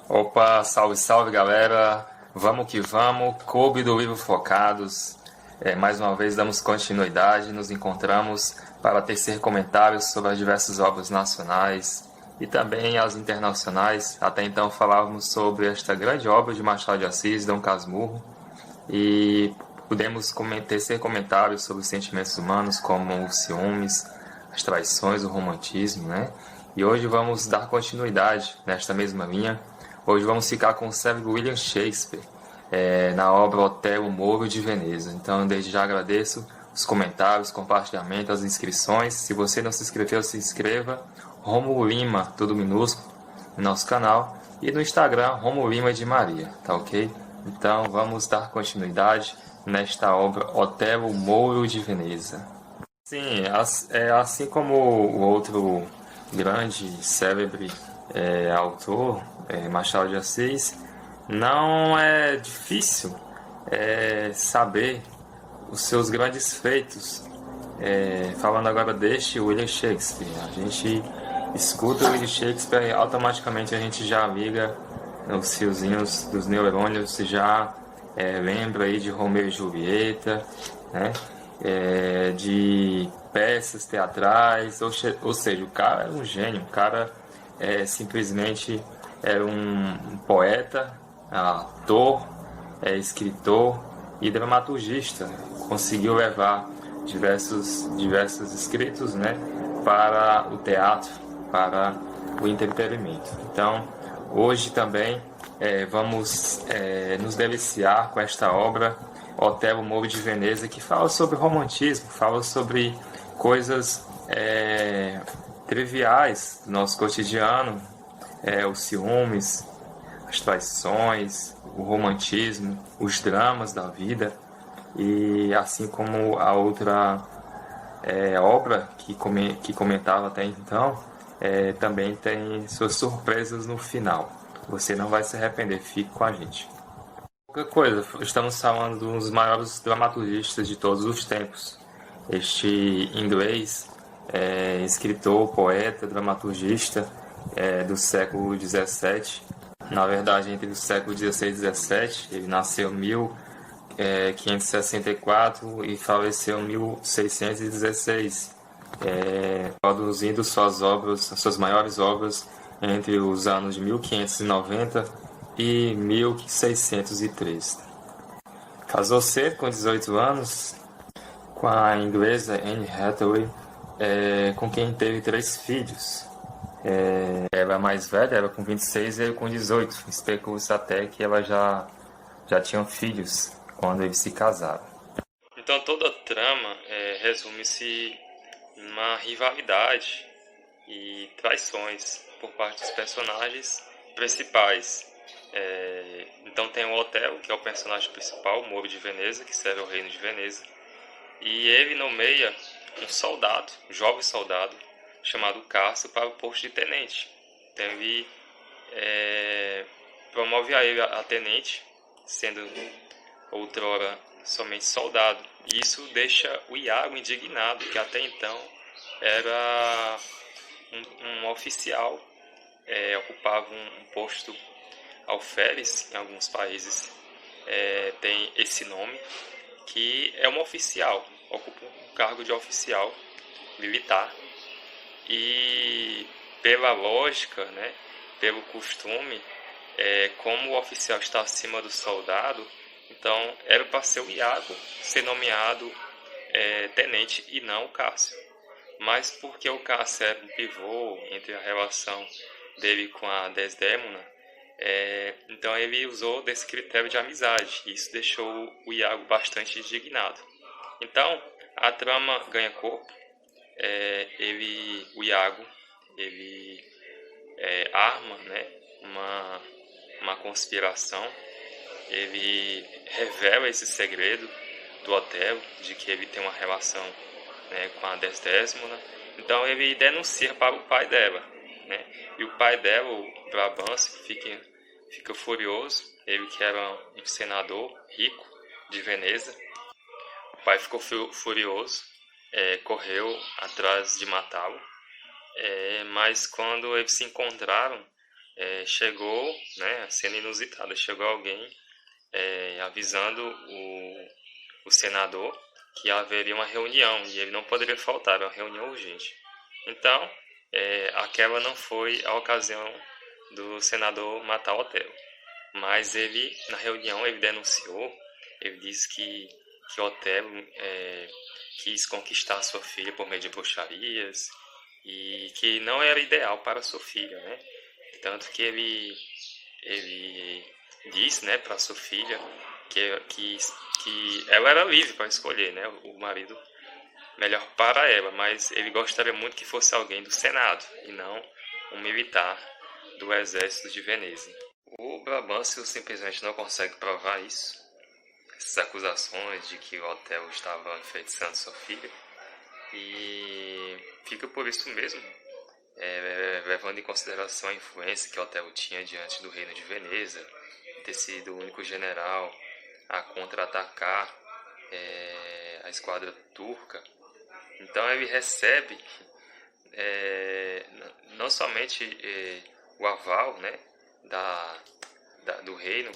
Opa, salve, salve galera! Vamos que vamos, Clube do Livro Focados. Mais uma vez damos continuidade, nos encontramos para tecer comentários sobre as diversas obras nacionais e também as internacionais. Até então falávamos sobre esta grande obra de Machado de Assis, Dom Casmurro, e pudemos tecer comentários sobre os sentimentos humanos, como os ciúmes, as traições, o romantismo, né? E hoje vamos dar continuidade nesta mesma linha. Hoje vamos ficar com o célebre William Shakespeare, na obra Otelo Mouro de Veneza. Então, desde já agradeço os comentários, compartilhamento, as inscrições. Se você não se inscreveu, se inscreva. Romulo Lima, tudo minúsculo, no nosso canal. E no Instagram, Romulo Lima de Maria, tá ok? Então, vamos dar continuidade nesta obra Otelo Mouro de Veneza. Sim, assim como o outro grande, célebre autor, Machado de Assis, não é difícil saber os seus grandes feitos. Falando agora deste William Shakespeare, a gente escuta o William Shakespeare e automaticamente a gente já liga os fiozinhos dos neurônios, já lembra aí de Romeu e Julieta, né? De peças teatrais, ou seja, o cara era um gênio, o cara simplesmente era um poeta, ator, escritor e dramaturgista. Conseguiu levar diversos escritos, né, para o teatro, para o entretenimento. Então, hoje também vamos nos deliciar com esta obra Otelo Mouro de Veneza, que fala sobre romantismo, fala sobre coisas triviais do nosso cotidiano, os ciúmes, as traições, o romantismo, os dramas da vida. E assim como a outra obra que comentava até então, também tem suas surpresas no final. Você não vai se arrepender, fique com a gente. Qualquer coisa, estamos falando dos maiores dramaturgistas de todos os tempos. Este inglês, escritor, poeta, dramaturgista do século XVII. Na verdade, entre o século XVI e XVII, ele nasceu em 1564 e faleceu em 1616, produzindo suas maiores obras entre os anos de 1590 e 1603. Casou cedo, com 18 anos, com a inglesa Anne Hathaway, com quem teve 3 filhos. Ela é mais velha, ela com 26 e ele com 18. Especula-se até que ela já tinha filhos quando eles se casaram. Então toda a trama resume-se numa rivalidade e traições por parte dos personagens principais. Então tem o Otelo, que é o personagem principal, o Mouro de Veneza, que serve ao reino de Veneza, e ele nomeia um soldado, um jovem soldado, chamado Cássio, para o posto de tenente. Então ele promove a ele a tenente, sendo outrora somente soldado. E isso deixa o Iago indignado, que até então era um oficial, ocupava um posto alferes. Em alguns países tem esse nome, que é um oficial, ocupa um cargo de oficial militar. E pela lógica, né, pelo costume, como o oficial está acima do soldado, então era para ser o Iago ser nomeado tenente e não o Cássio. Mas porque o Cássio era um pivô entre a relação dele com a Desdémona, então ele usou desse critério de amizade, e isso deixou o Iago bastante indignado. Então a trama ganha corpo. O Iago, ele arma, né, uma conspiração. Ele revela esse segredo do Otelo, de que ele tem uma relação, né, com a Desdémona. Então ele denuncia para o pai dela, né? E o pai dela, o Brabantio, fica furioso. Ele, que era um senador rico de Veneza, o pai ficou furioso, correu atrás de matá-lo. Mas quando eles se encontraram, chegou, né, cena inusitada, chegou alguém avisando o senador que haveria uma reunião e ele não poderia faltar, era uma reunião urgente. Então, aquela não foi a ocasião do senador matar Otelo, mas ele, na reunião, ele denunciou, ele disse que Otelo quis conquistar sua filha por meio de bruxarias e que não era ideal para sua filha, né? Tanto que ele disse, né, para sua filha que ela era livre para escolher, né, o marido melhor para ela, mas ele gostaria muito que fosse alguém do Senado e não um militar do exército de Veneza. O Brabâncio simplesmente não consegue provar isso, essas acusações de que o Otelo estava enfeitiçando sua filha, e fica por isso mesmo, levando em consideração a influência que Otelo tinha diante do reino de Veneza, ter sido o único general a contra-atacar a esquadra turca. Então ele recebe não somente o aval, né, do reino,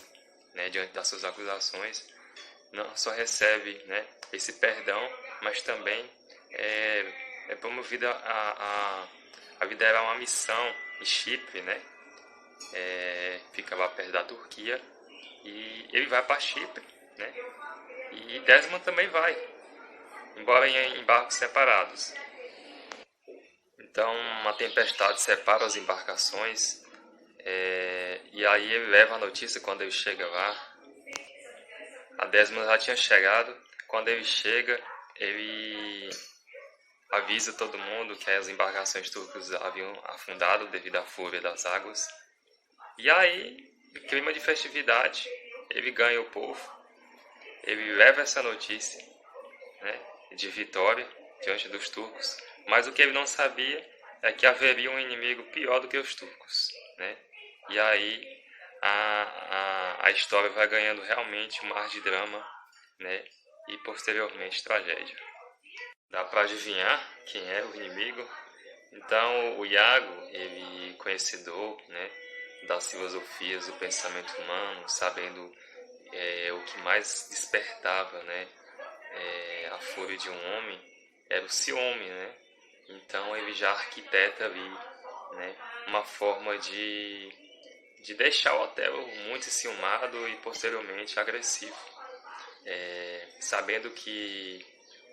né, diante das suas acusações, não só recebe, né, esse perdão, mas também é promovida a liderar uma missão em Chipre, né, fica lá perto da Turquia, e ele vai para Chipre, né, e Desmond também vai, embora em barcos separados. Então uma tempestade separa as embarcações, e aí ele leva a notícia quando ele chega lá. A Desmond já tinha chegado. Quando ele chega, ele avisa todo mundo que as embarcações turcas haviam afundado devido à fúria das águas. E aí, clima de festividade, ele ganha o povo, ele leva essa notícia, né, de vitória diante dos turcos, mas o que ele não sabia é que haveria um inimigo pior do que os turcos, né? E aí a história vai ganhando realmente um ar de drama, né? E posteriormente tragédia. Dá para adivinhar quem era o inimigo? Então o Iago, ele conhecedor, né, das filosofias do pensamento humano, sabendo o que mais despertava, né, a fúria de um homem, era o ciúme, né? Então ele já arquiteta ali, né, uma forma de deixar o Otelo muito enciumado e posteriormente agressivo, sabendo que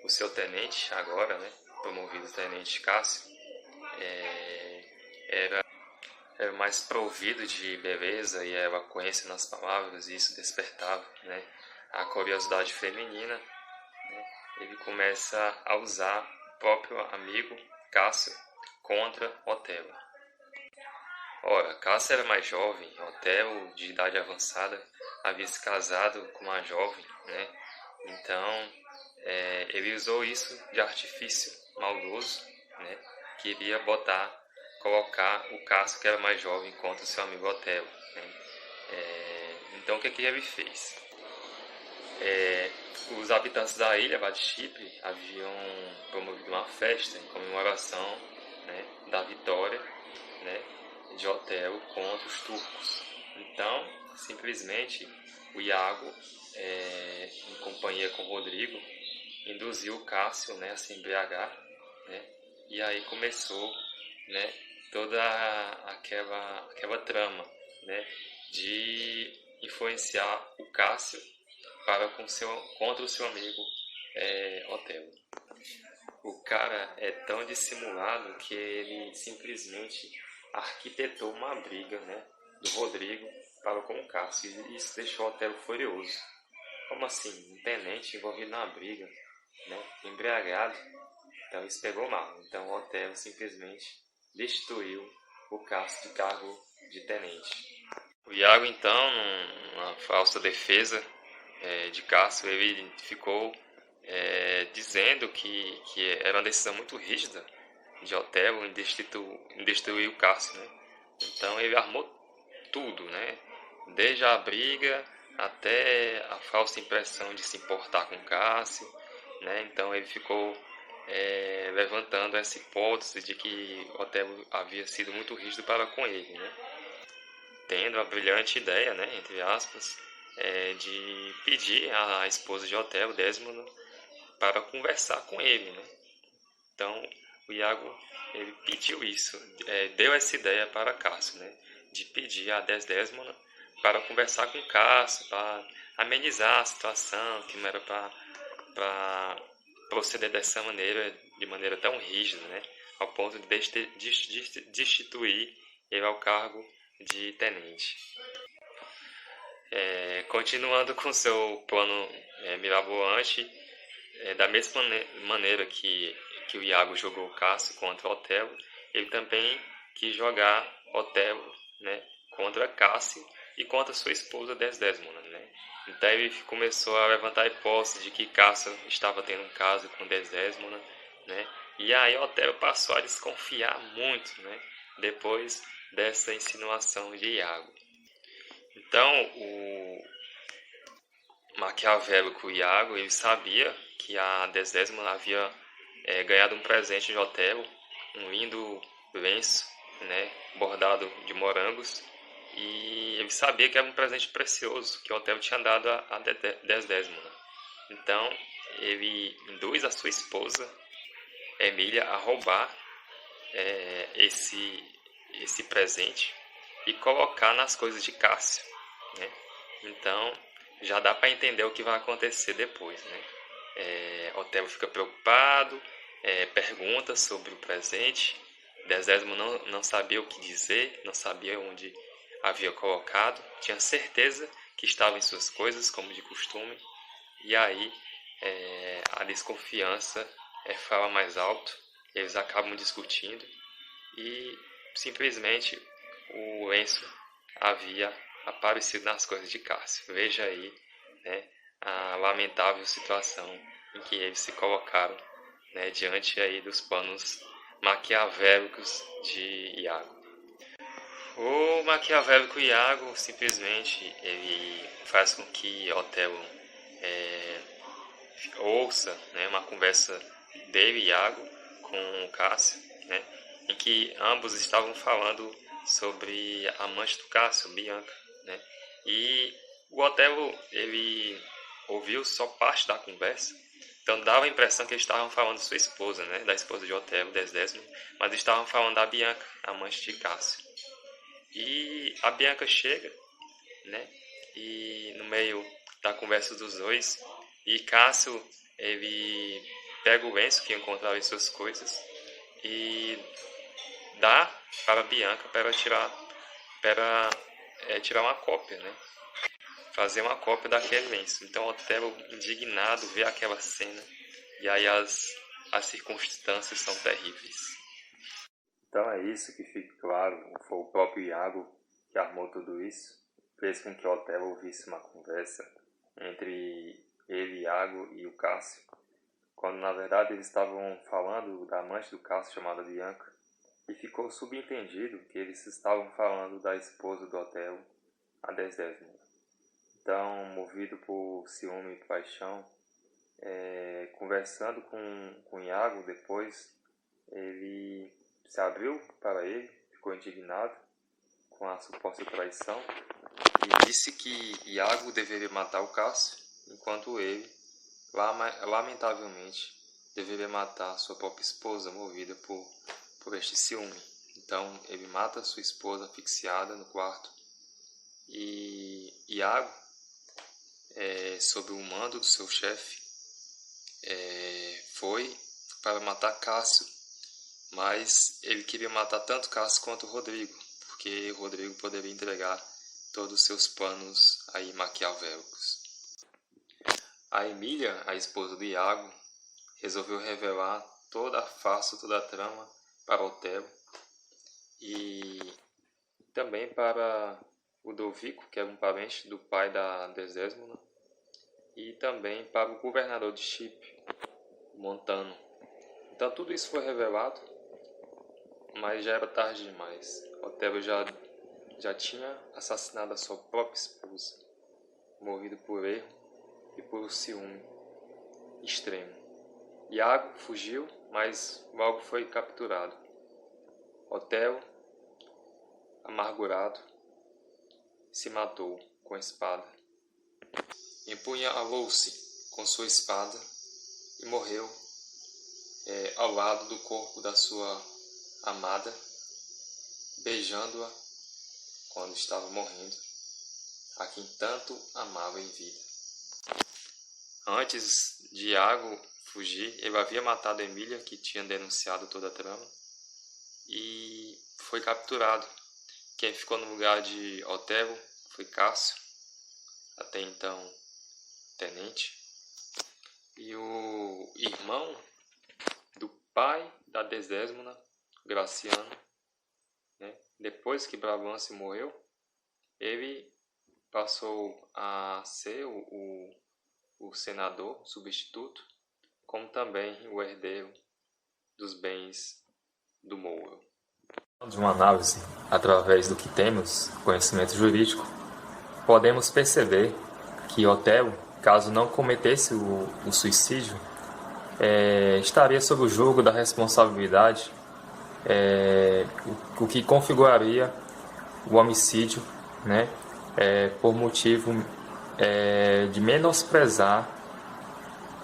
o seu tenente agora, né, promovido tenente Cássio, era mais provido de beleza e eloquência nas palavras, e isso despertava, né, a curiosidade feminina, né? Ele começa a usar o próprio amigo Cássio contra Otelo. Ora, Cássio era mais jovem, Otelo, de idade avançada, havia se casado com uma jovem, né? Então, ele usou isso de artifício maldoso, né? Queria colocar o Cássio, que era mais jovem, contra o seu amigo Otelo, né? Então, o que ele fez? Os habitantes da ilha de Chipre haviam promovido uma festa em comemoração, né, da vitória, né, de Otelo contra os turcos. Então, simplesmente, o Iago, em companhia com Rodrigo, induziu o Cássio, né, a se embriagar, né, e aí começou, né, toda aquela trama, né, de influenciar o Cássio contra o seu amigo Otelo. O cara é tão dissimulado que ele simplesmente arquitetou uma briga, né, do Rodrigo para com o Cássio, e isso deixou Otelo furioso. Como assim? Um tenente envolvido na briga, né, embriagado? Então isso pegou mal. Então Otelo simplesmente destituiu o Cássio de cargo de tenente. O Iago, então, numa falsa defesa de Cássio, ele ficou dizendo que era uma decisão muito rígida de Otelo em destruir o Cássio, né? Então ele armou tudo, né? Desde a briga até a falsa impressão de se importar com Cássio, né? Então ele ficou levantando essa hipótese de que Otelo havia sido muito rígido para com ele, né? tendo a brilhante ideia, né, entre aspas, de pedir à esposa de Otelo, Desdemona, para conversar com ele, né? Então, o Iago, ele pediu isso, deu essa ideia para Cássio, né? De pedir a Desdémona para conversar com Cássio, para amenizar a situação, que não era para proceder dessa maneira, de maneira tão rígida, né? Ao ponto de destituir ele ao cargo de tenente. Continuando com seu plano mirabolante, da mesma maneira que o Iago jogou Cássio contra Otelo, ele também quis jogar Otelo, né, contra Cássio e contra sua esposa Desdémona, né? Então ele começou a levantar a hipótese de que Cássio estava tendo um caso com Desdémona, né? E aí Otelo passou a desconfiar muito, né, depois dessa insinuação de Iago. Então o maquiavélico Iago, ele sabia que a Desdémona havia ganhado um presente de Otelo, um lindo lenço, né, bordado de morangos, e ele sabia que era um presente precioso que Otelo tinha dado a Desdémona. Então ele induz a sua esposa Emília a roubar esse presente e colocar nas coisas de Cássio, né? Então já dá para entender o que vai acontecer depois, né? Otelo fica preocupado, pergunta sobre o presente. Desdémona não sabia o que dizer, não sabia onde havia colocado, tinha certeza que estava em suas coisas, como de costume, e aí a desconfiança fala mais alto, eles acabam discutindo e simplesmente o lenço havia aparecido nas coisas de Cássio. Veja aí, né, a lamentável situação em que eles se colocaram, né, diante aí dos planos maquiavélicos de Iago. O maquiavélico Iago simplesmente ele faz com que Otelo ouça, né, uma conversa dele e Iago com Cássio, né, em que ambos estavam falando sobre a amante do Cássio, Bianca, né, e o Otelo ele ouviu só parte da conversa, então dava a impressão que eles estavam falando de sua esposa, né, da esposa de Otelo, Desdémona, mas estavam falando da Bianca, amante de Cássio. E a Bianca chega, né, e no meio da conversa dos dois, e Cássio ele pega o lenço que encontrava em suas coisas e dá para Bianca para tirar uma cópia, né? Fazer uma cópia daquele lenço. Então Otelo, indignado, vê aquela cena e aí as circunstâncias são terríveis. Então é isso, que fique claro, foi o próprio Iago que armou tudo isso, fez com que Otelo ouvisse uma conversa entre ele, Iago e o Cássio, quando na verdade eles estavam falando da amante do Cássio chamada Bianca, e ficou subentendido que eles estavam falando da esposa do Otelo, a Desdémona. Então, movido por ciúme e paixão, conversando com Iago depois, ele se abriu para ele, ficou indignado com a suposta traição e disse que Iago deveria matar o Cássio, enquanto ele, lamentavelmente, deveria matar sua própria esposa, movida por este ciúme. Então ele mata sua esposa asfixiada no quarto e Iago, sob o mando do seu chefe, foi para matar Cássio, mas ele queria matar tanto Cássio quanto Rodrigo, porque Rodrigo poderia entregar todos os seus planos aí maquiavélicos. A Emília, a esposa do Iago, resolveu revelar toda a farsa, toda a trama para Otelo e também para Ludovico, que era um parente do pai da Desdémona, e também para o governador de Chipre, Montano. Então tudo isso foi revelado, mas já era tarde demais. Otelo já tinha assassinado a sua própria esposa, morrido por erro e por ciúme extremo. Iago fugiu, mas logo foi capturado. Otelo, amargurado, se matou com a espada. Empunhalou-se com sua espada e morreu ao lado do corpo da sua amada, beijando-a quando estava morrendo, a quem tanto amava em vida. Antes de Iago fugir, ele havia matado Emília, que tinha denunciado toda a trama, e foi capturado. Quem ficou no lugar de Otelo foi Cássio, até então tenente, e o irmão do pai da Desdémona, Graciano, né? Depois que Brabantio morreu, ele passou a ser o senador substituto, como também o herdeiro dos bens do Mouro. De uma análise, através do que temos, conhecimento jurídico, podemos perceber que Otelo, caso não cometesse o suicídio, estaria sob o julgo da responsabilidade, o que configuraria o homicídio, né, por motivo de menosprezar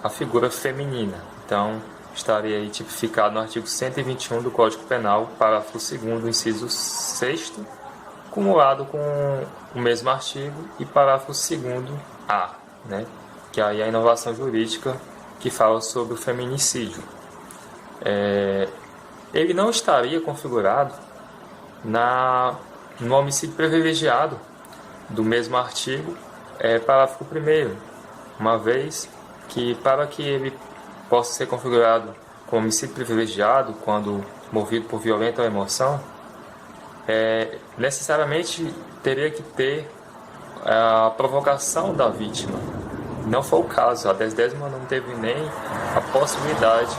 a figura feminina. Então, estaria aí tipificado no artigo 121 do Código Penal, parágrafo 2º, inciso 6º, cumulado com o mesmo artigo, e parágrafo 2º-A, né, que aí é a inovação jurídica que fala sobre o feminicídio. Ele não estaria configurado no homicídio privilegiado do mesmo artigo, parágrafo 1º, uma vez que, para que ele possa ser configurado como homicídio privilegiado, quando movido por violenta emoção, necessariamente teria que ter a provocação da vítima. Não foi o caso. A Desdémona não teve nem a possibilidade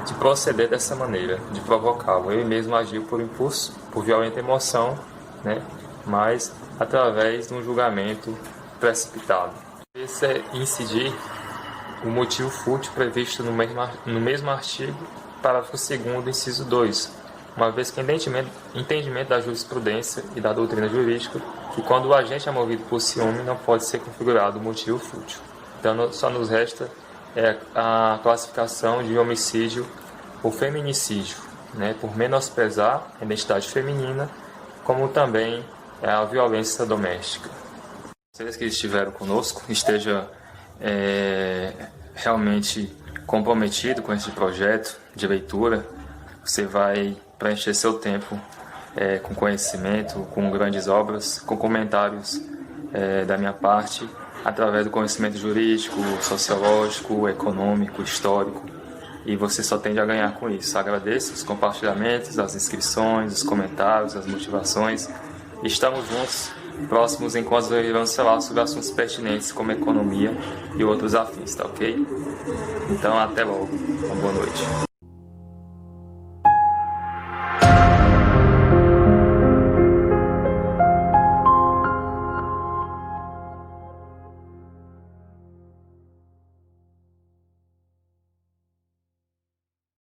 de proceder dessa maneira, de provocá-lo. Ele mesmo agiu por impulso, por violenta emoção, né? Mas através de um julgamento precipitado. Esse é incidir o motivo fútil previsto no mesmo artigo, parágrafo 2º, inciso 2, uma vez que entendimento da jurisprudência e da doutrina jurídica, que quando o agente é movido por ciúme não pode ser configurado o motivo fútil. Então só nos resta a classificação de homicídio ou feminicídio, né, por menosprezar a identidade feminina, como também a violência doméstica. Vocês que estiveram conosco, esteja realmente comprometido com esse projeto de leitura, você vai preencher seu tempo com conhecimento, com grandes obras, com comentários da minha parte, através do conhecimento jurídico, sociológico, econômico, histórico, e você só tende a ganhar com isso. Agradeço os compartilhamentos, as inscrições, os comentários, as motivações. Estamos juntos. Próximos encontros iremos falar sobre assuntos pertinentes como economia e outros afins, tá ok? Então até logo, uma boa noite.